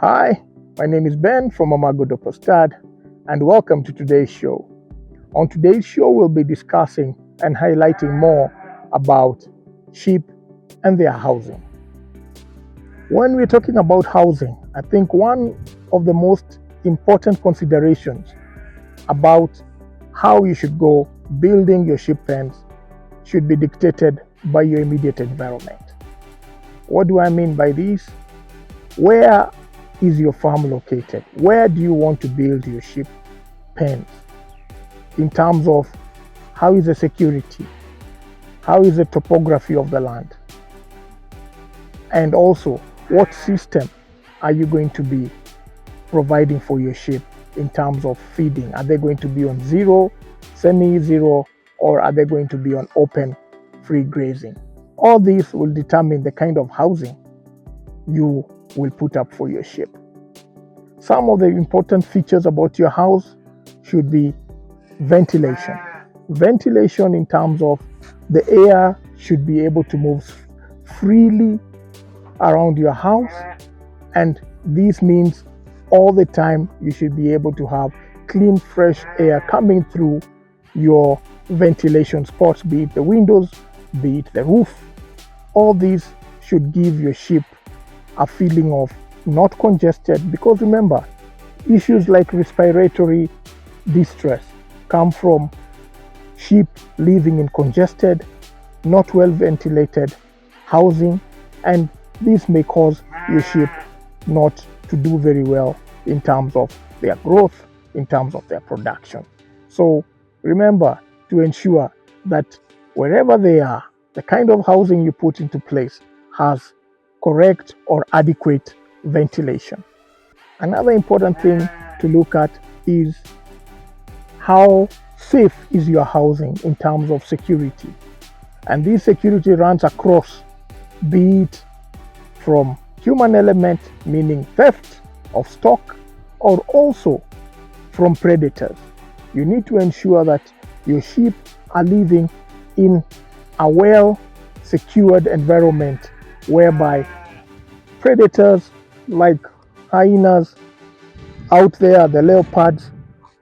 Hi, my name is Ben from Amagodo Postad, and welcome to today's show. On today's show, we'll be discussing and highlighting more about sheep and their housing. When we're talking about housing, I think one of the most important considerations about how you should go building your sheep pens should be dictated by your immediate environment. What do I mean by this? Where is your farm located? Where do you want to build your sheep pens? In terms of how is the security? How is the topography of the land? And also, what system are you going to be providing for your sheep in terms of feeding? Are they going to be on zero, semi-zero, or are they going to be on open, free grazing? All this will determine the kind of housing you will put up for your sheep. Some of the important features about your house should be ventilation. Ventilation in terms of the air should be able to move freely around your house, and this means all the time you should be able to have clean, fresh air coming through your ventilation spots, be it the windows, be it the roof. All these should give your sheep a feeling of not congested, because remember, issues like respiratory distress come from sheep living in congested, not well ventilated housing, and this may cause your sheep not to do very well in terms of their growth, in terms of their production. So remember to ensure that wherever they are, the kind of housing you put into place has correct or adequate ventilation. Another important thing to look at is how safe is your housing in terms of security. And this security runs across, be it from human element, meaning theft of stock, or also from predators. You need to ensure that your sheep are living in a well secured environment whereby predators like hyenas out there, the leopards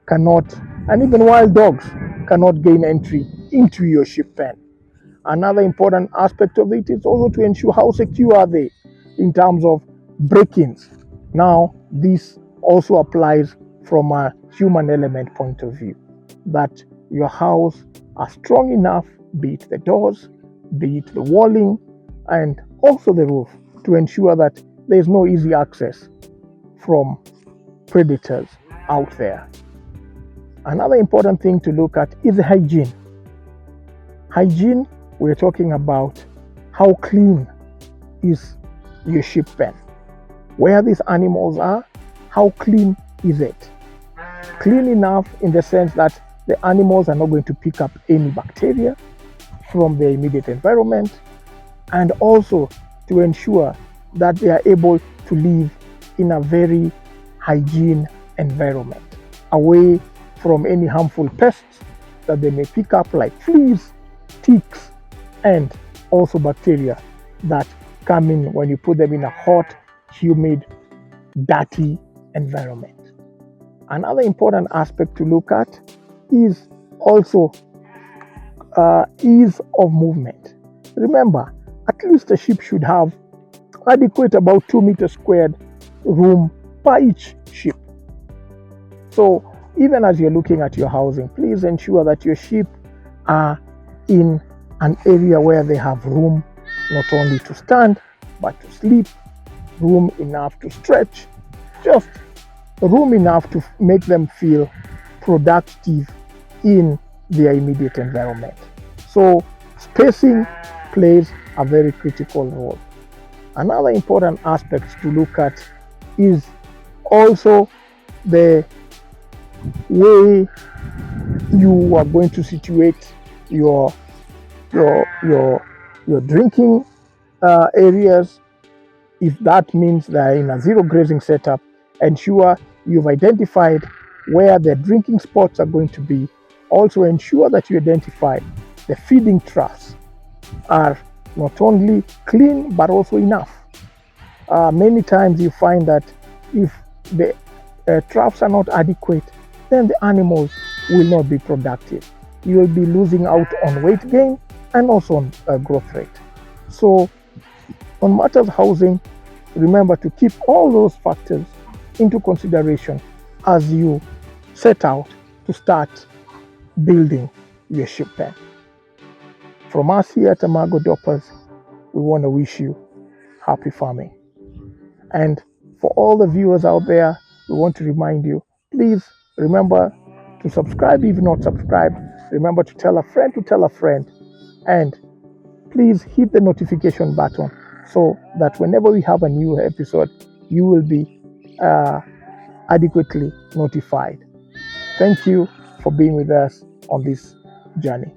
cannot, and even wild dogs cannot gain entry into your sheep pen. Another important aspect of it is also to ensure how secure are they in terms of break-ins. Now, this also applies from a human element point of view, that your house are strong enough, be it the doors, be it the walling, and also the roof, to ensure that there is no easy access from predators out there. Another important thing to look at is hygiene. Hygiene, we're talking about how clean is your sheep pen. Where these animals are, how clean is it? Clean enough in the sense that the animals are not going to pick up any bacteria from their immediate environment, and also to ensure that they are able to live in a very hygiene environment, away from any harmful pests that they may pick up, like fleas, ticks, and also bacteria that come in when you put them in a hot, humid, dirty environment. Another important aspect to look at is also ease of movement. Remember, at least a sheep should have adequate about 2 meters squared room per each sheep. So even as you're looking at your housing, please ensure that your sheep are in an area where they have room not only to stand but to sleep, room enough to stretch, just room enough to make them feel productive in their immediate environment. So spacing plays a very critical role. Another important aspect to look at is also the way you are going to situate your drinking areas. If that means they're in a zero grazing setup, ensure you've identified where the drinking spots are going to be. Also ensure that you identify the feeding troughs are not only clean but also enough. Many times you find that If the traps are not adequate, then the animals will not be productive. You will be losing out on weight gain and also on growth rate. So, on matters housing, remember to keep all those factors into consideration as you set out to start building your sheep pen. From us here at Amago Doppers, we want to wish you happy farming. And for all the viewers out there, we want to remind you, please remember to subscribe if not subscribed. Remember to tell a friend, and please hit the notification button so that whenever we have a new episode, you will be adequately notified. Thank you for being with us on this journey.